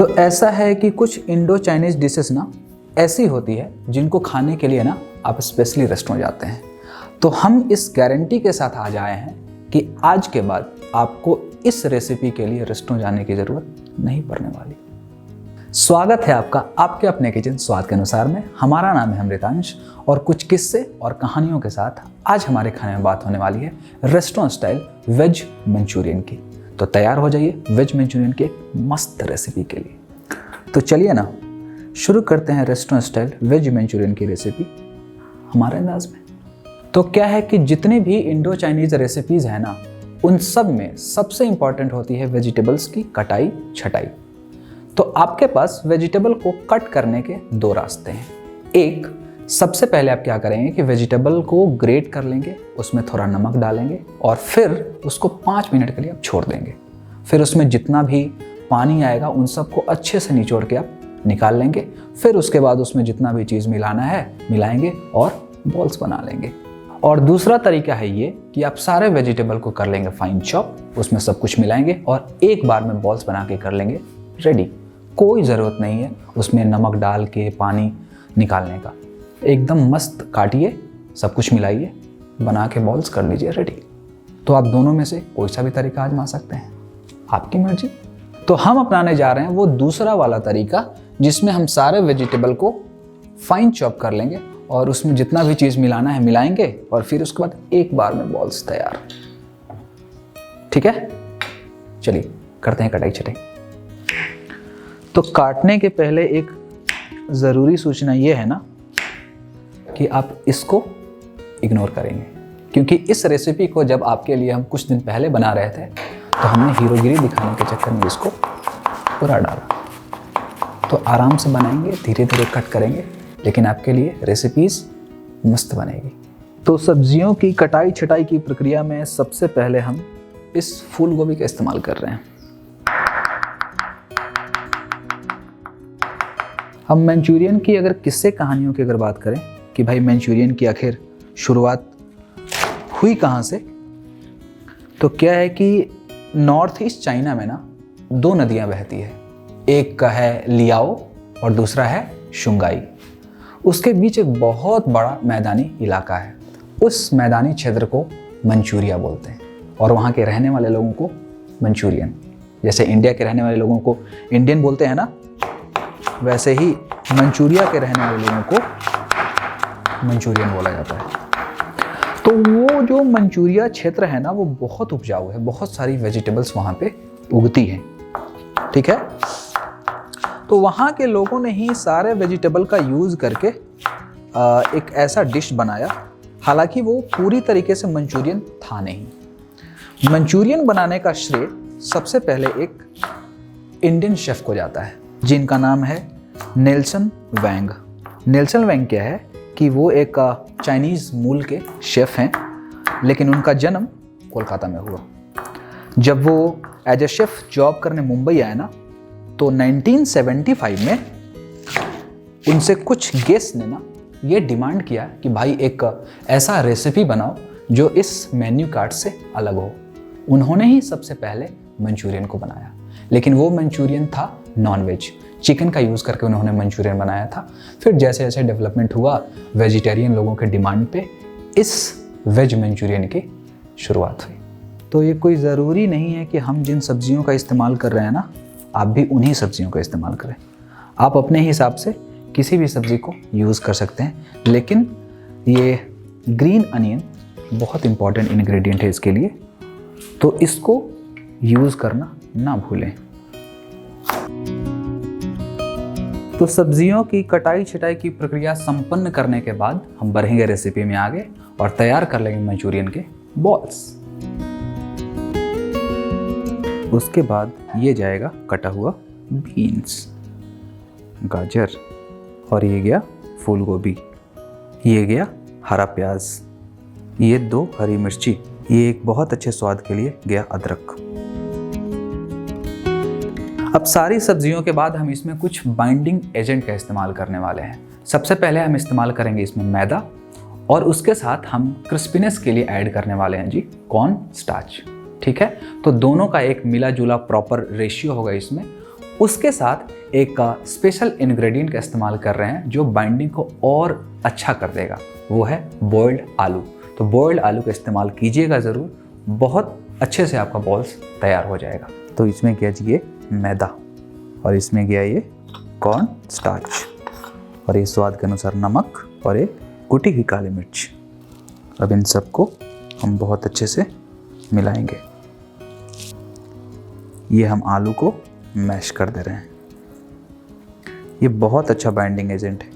तो ऐसा है कि कुछ इंडो चाइनीज़ डिशेस ना ऐसी होती है जिनको खाने के लिए ना आप स्पेशली रेस्टोरेंट जाते हैं। तो हम इस गारंटी के साथ आज आए हैं कि आज के बाद आपको इस रेसिपी के लिए रेस्टोरेंट जाने की ज़रूरत नहीं पड़ने वाली। स्वागत है आपका आपके अपने किचन स्वाद के अनुसार में। हमारा नाम है अमृतांश और कुछ किस्से और कहानियों के साथ आज हमारे खाने में बात होने वाली है रेस्टोरेंट स्टाइल वेज मंचूरियन की। तो तैयार हो जाइए वेज मंचूरियन की एक मस्त रेसिपी के लिए। तो चलिए ना शुरू करते हैं रेस्टोरेंट स्टाइल वेज मंचूरियन की रेसिपी हमारे अंदाज में। तो क्या है कि जितनी भी इंडो चाइनीज़ रेसिपीज़ हैं ना, उन सब में सबसे इम्पॉर्टेंट होती है वेजिटेबल्स की कटाई छटाई। तो आपके पास वेजिटेबल को कट करने के दो रास्ते हैं। एक, सबसे पहले आप क्या करेंगे कि वेजिटेबल को ग्रेट कर लेंगे, उसमें थोड़ा नमक डालेंगे और फिर उसको 5 मिनट के लिए आप छोड़ देंगे। फिर उसमें जितना भी पानी आएगा उन सबको अच्छे से निचोड़ के आप निकाल लेंगे। फिर उसके बाद उसमें जितना भी चीज़ मिलाना है मिलाएंगे और बॉल्स बना लेंगे। और दूसरा तरीका है ये कि आप सारे वेजिटेबल को कर लेंगे फाइन चॉप, उसमें सब कुछ मिलाएंगे और एक बार में बॉल्स बना के कर लेंगे रेडी। कोई ज़रूरत नहीं है उसमें नमक डाल के पानी निकालने का। एकदम मस्त काटिए, सब कुछ मिलाइए, बना के बॉल्स कर लीजिए रेडी। तो आप दोनों में से कोई सा भी तरीका आजमा सकते हैं, आपकी मर्जी। तो हम अपनाने जा रहे हैं वो दूसरा वाला तरीका जिसमें हम सारे वेजिटेबल को फाइन चॉप कर लेंगे और उसमें जितना भी चीज़ मिलाना है मिलाएंगे और फिर उसके बाद एक बार में बॉल्स तैयार। ठीक है, चलिए करते हैं कटाई छटाई। तो काटने के पहले एक ज़रूरी सूचना ये है ना कि आप इसको इग्नोर करेंगे, क्योंकि इस रेसिपी को जब आपके लिए हम कुछ दिन पहले बना रहे थे तो हमने हीरोगिरी दिखाने के चक्कर में इसको पूरा डाला। तो आराम से बनाएंगे, धीरे धीरे कट करेंगे, लेकिन आपके लिए रेसिपीज़ मस्त बनेगी। तो सब्जियों की कटाई छटाई की प्रक्रिया में सबसे पहले हम इस फूल गोभी का इस्तेमाल कर रहे हैं। हम मंचूरियन की अगर किस्से कहानियों की अगर बात करें कि भाई मंचूरियन की आखिर शुरुआत हुई कहाँ से, तो क्या है कि नॉर्थ ईस्ट चाइना में ना 2 नदियाँ बहती है। एक का है लियाओ और दूसरा है शुंगाई। उसके बीच एक बहुत बड़ा मैदानी इलाका है। उस मैदानी क्षेत्र को मंचूरिया बोलते हैं और वहाँ के रहने वाले लोगों को मंचूरियन। जैसे इंडिया के रहने वाले लोगों को इंडियन बोलते हैं ना, वैसे ही मंचूरिया के रहने वाले लोगों को मंचूरियन बोला जाता है। तो वो जो मंचूरिया क्षेत्र है ना वो बहुत उपजाऊ है, बहुत सारी वेजिटेबल्स वहाँ पे उगती हैं। ठीक है, तो वहाँ के लोगों ने ही सारे वेजिटेबल का यूज़ करके एक ऐसा डिश बनाया। हालांकि वो पूरी तरीके से मंचूरियन था नहीं। मंचूरियन बनाने का श्रेय सबसे पहले एक इंडियन शेफ को जाता है जिनका नाम है नेल्सन वैंग। नेल्सन वैंग क्या है कि वो एक चाइनीज़ मूल के शेफ़ हैं, लेकिन उनका जन्म कोलकाता में हुआ। जब वो एज ए शेफ़ जॉब करने मुंबई आए ना, तो 1975 में उनसे कुछ गेस्ट ने ना ये डिमांड किया कि भाई एक ऐसा रेसिपी बनाओ जो इस मेन्यू कार्ड से अलग हो। उन्होंने ही सबसे पहले मंचूरियन को बनाया, लेकिन वो मंचूरियन था नॉन वेज। चिकन का यूज़ करके उन्होंने मंचूरियन बनाया था। फिर जैसे जैसे डेवलपमेंट हुआ वेजिटेरियन लोगों के डिमांड पे इस वेज मंचूरियन की शुरुआत हुई। तो ये कोई ज़रूरी नहीं है कि हम जिन सब्जियों का इस्तेमाल कर रहे हैं ना, आप भी उन्हीं सब्जियों का इस्तेमाल करें। आप अपने हिसाब से किसी भी सब्ज़ी को यूज़ कर सकते हैं, लेकिन ये ग्रीन अनियन बहुत इंपॉर्टेंट इंग्रेडिएंट है इसके लिए, तो इसको यूज़ करना ना भूलें। तो सब्जियों की कटाई छटाई की प्रक्रिया संपन्न करने के बाद हम बढ़ेंगे रेसिपी में आगे और तैयार कर लेंगे मंचूरियन के बॉल्स। उसके बाद ये जाएगा कटा हुआ बीन्स, गाजर, और ये गया फूल गोभी, ये गया हरा प्याज, ये 2 हरी मिर्ची, ये एक बहुत अच्छे स्वाद के लिए गया अदरक। अब सारी सब्जियों के बाद हम इसमें कुछ बाइंडिंग एजेंट का इस्तेमाल करने वाले हैं। सबसे पहले हम इस्तेमाल करेंगे इसमें मैदा और उसके साथ हम क्रिस्पीनेस के लिए ऐड करने वाले हैं जी कॉर्न स्टार्च। ठीक है, तो दोनों का एक मिला जुला प्रॉपर रेशियो होगा इसमें उसके साथ एक स्पेशल इंग्रेडिएंट का इस्तेमाल कर रहे हैं जो बाइंडिंग को और अच्छा कर देगा, वो है बॉइल्ड आलू। तो बॉइल्ड आलू का इस्तेमाल कीजिएगा ज़रूर, बहुत अच्छे से आपका बॉल्स तैयार हो जाएगा। तो इसमें गया जी ये मैदा और इसमें गया ये कॉर्न स्टार्च और ये स्वाद के अनुसार नमक और एक कुटी हुई काली मिर्च। अब इन सबको हम बहुत अच्छे से मिलाएंगे। ये हम आलू को मैश कर दे रहे हैं। ये बहुत अच्छा बाइंडिंग एजेंट है।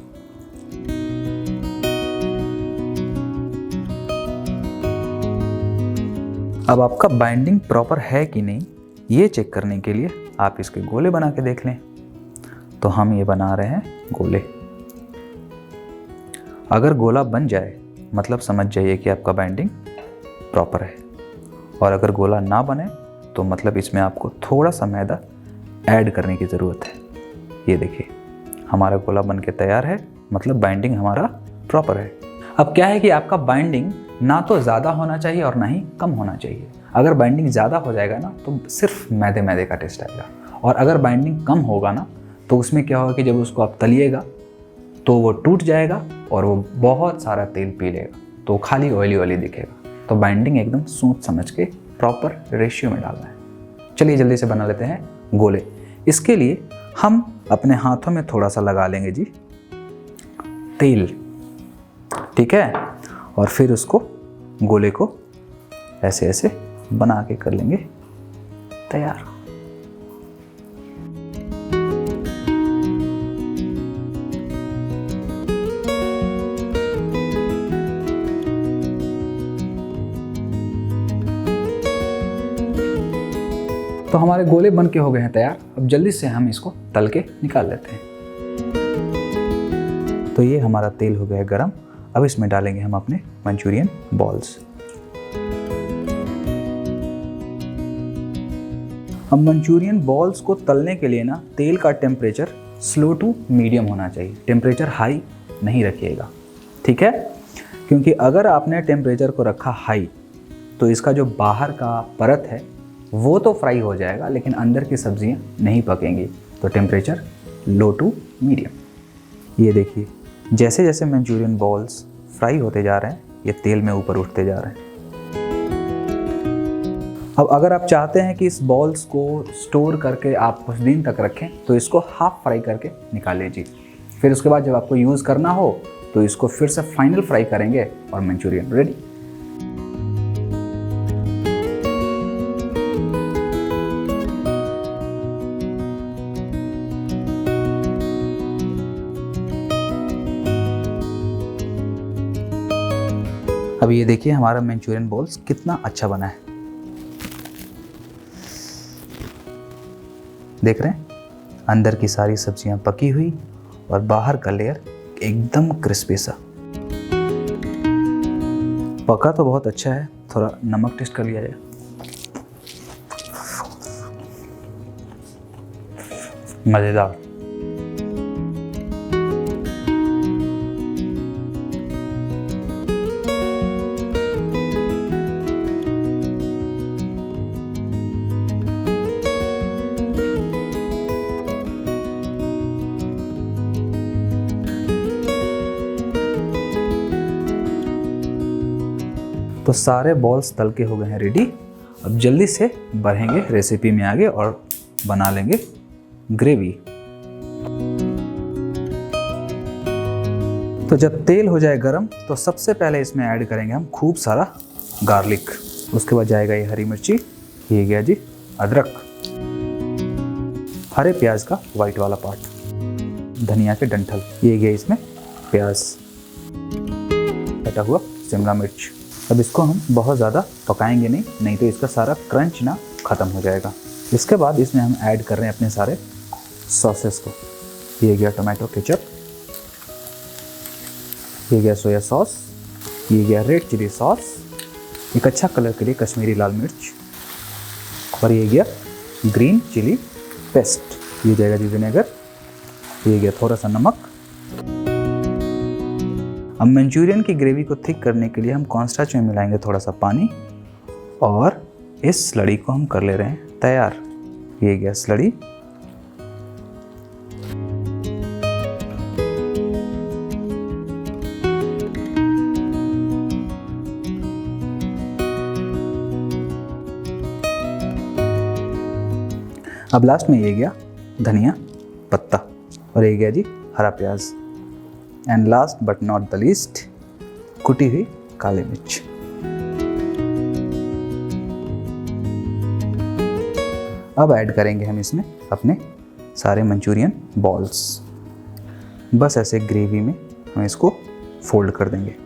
अब आपका बाइंडिंग प्रॉपर है कि नहीं ये चेक करने के लिए आप इसके गोले बना के देख लें। तो हम ये बना रहे हैं गोले। अगर गोला बन जाए मतलब समझ जाइए कि आपका बाइंडिंग प्रॉपर है, और अगर गोला ना बने तो मतलब इसमें आपको थोड़ा सा मैदा ऐड करने की ज़रूरत है। ये देखिए हमारा गोला बन के तैयार है, मतलब बाइंडिंग हमारा प्रॉपर है। अब क्या है कि आपका बाइंडिंग ना तो ज़्यादा होना चाहिए और ना ही कम होना चाहिए। अगर बाइंडिंग ज़्यादा हो जाएगा ना तो सिर्फ मैदे का टेस्ट आएगा, और अगर बाइंडिंग कम होगा ना तो उसमें क्या होगा कि जब उसको आप तलिएगा तो वो टूट जाएगा और वो बहुत सारा तेल पी लेगा, तो खाली ऑयली दिखेगा। तो बाइंडिंग एकदम सोच समझ के प्रॉपर रेशियो में डालना है। चलिए जल्दी से बना लेते हैं गोले। इसके लिए हम अपने हाथों में थोड़ा सा लगा लेंगे जी तेल, ठीक है, और फिर उसको गोले को ऐसे ऐसे बना के कर लेंगे तैयार। तो हमारे गोले बन के हो गए हैं तैयार। अब जल्दी से हम इसको तल के निकाल लेते हैं। तो ये हमारा तेल हो गया है गरम। अब इसमें डालेंगे हम अपने मंचूरियन बॉल्स। अब मंचूरियन बॉल्स को तलने के लिए ना तेल का टेम्परेचर स्लो टू मीडियम होना चाहिए। टेम्परेचर हाई नहीं रखिएगा, ठीक है, क्योंकि अगर आपने टेम्परेचर को रखा हाई तो इसका जो बाहर का परत है वो तो फ्राई हो जाएगा लेकिन अंदर की सब्जियां नहीं पकेंगी। तो टेम्परेचर लो टू मीडियम। ये देखिए जैसे जैसे मंचूरियन बॉल्स फ्राई होते जा रहे हैं ये तेल में ऊपर उठते जा रहे हैं। अब अगर आप चाहते हैं कि इस बॉल्स को स्टोर करके आप कुछ दिन तक रखें तो इसको हाफ फ्राई करके निकाल लीजिए। फिर उसके बाद जब आपको यूज़ करना हो तो इसको फिर से फाइनल फ्राई करेंगे और मंचूरियन रेडी। अब ये देखिए हमारा मंचूरियन बॉल्स कितना अच्छा बना है। देख रहे हैं अंदर की सारी सब्जियां पकी हुई और बाहर का लेयर एकदम क्रिस्पी सा। पका तो बहुत अच्छा है। थोड़ा नमक टेस्ट कर लिया जाए। मज़ेदार। तो सारे बॉल्स तल के हो गए हैं रेडी। अब जल्दी से बढ़ेंगे रेसिपी में आगे और बना लेंगे ग्रेवी। तो जब तेल हो जाए गरम तो सबसे पहले इसमें ऐड करेंगे हम खूब सारा गार्लिक। उसके बाद जाएगा ये हरी मिर्ची, ये गया जी अदरक, हरे प्याज का वाइट वाला पार्ट, धनिया के डंठल, ये गया इसमें प्याज, कटा हुआ शिमला मिर्च। अब इसको हम बहुत ज़्यादा पकाएंगे नहीं तो इसका सारा क्रंच ना ख़त्म हो जाएगा। इसके बाद इसमें हम ऐड कर रहे हैं अपने सारे सॉसेस को। ये गया टोमेटो केचप, ये गया सोया सॉस, ये गया रेड चिली सॉस, एक अच्छा कलर के लिए कश्मीरी लाल मिर्च, और ये गया ग्रीन चिली पेस्ट, ये जाएगा जी विनेगर, ये गया थोड़ा सा नमक। अब मंचूरियन की ग्रेवी को थिक करने के लिए हम कॉर्नस्टार्च में मिलाएंगे थोड़ा सा पानी, और इस स्लरी को हम कर ले रहे हैं तैयार। ये गया स्लरी, अब लास्ट में ये गया धनिया पत्ता और ये गया जी हरा प्याज and last but not the least कुटी हुई काली मिर्च। अब ऐड करेंगे हम इसमें अपने सारे मंचूरियन बॉल्स। बस ऐसे ग्रेवी में हम इसको फोल्ड कर देंगे।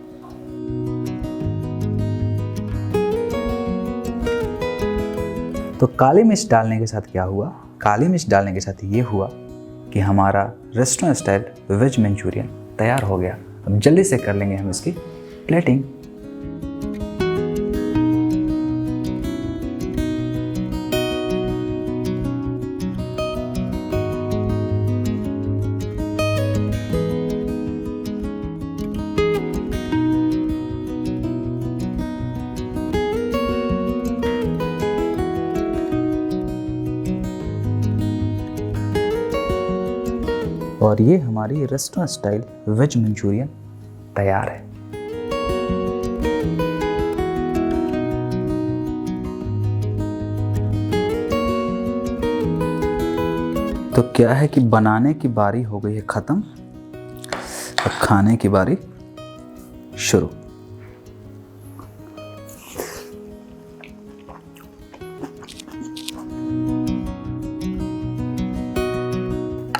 तो काली मिर्च डालने के साथ क्या हुआ? काली मिर्च डालने के साथ ये हुआ कि हमारा रेस्टोरेंट स्टाइल वेज मंचूरियन तैयार हो गया। अब जल्दी से कर लेंगे हम इसकी प्लेटिंग। और ये हमारी रेस्टोरेंट स्टाइल वेज मंचूरियन तैयार है। तो क्या है कि बनाने की बारी हो गई है ख़त्म, अब खाने की बारी शुरू।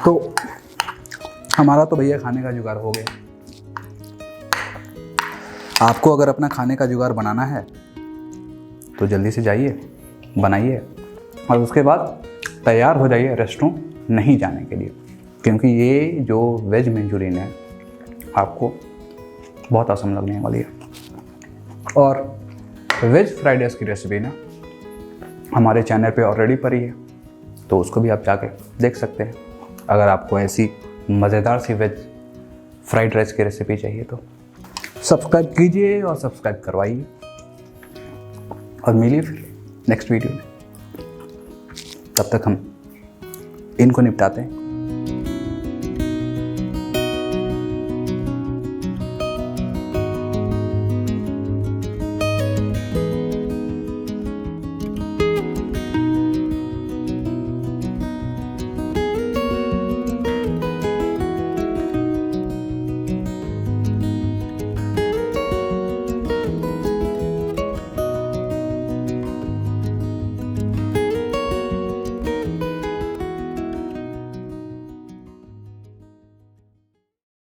तो हमारा तो भैया खाने का जुगाड़ हो गया। आपको अगर अपना खाने का जुगाड़ बनाना है तो जल्दी से जाइए, बनाइए और उसके बाद तैयार हो जाइए रेस्टोरेंट नहीं जाने के लिए, क्योंकि ये जो वेज मंचूरियन है आपको बहुत आसान लगने वाली है। और वेज फ्राइड राइस की रेसिपी ना हमारे चैनल पे ऑलरेडी पड़ी है, तो उसको भी आप जाके देख सकते हैं। अगर आपको ऐसी मज़ेदार सी वेज फ्राइड राइस की रेसिपी चाहिए तो सब्सक्राइब कीजिए और सब्सक्राइब करवाइए और मिलिए फिर नेक्स्ट वीडियो में। तब तक हम इनको निपटाते हैं।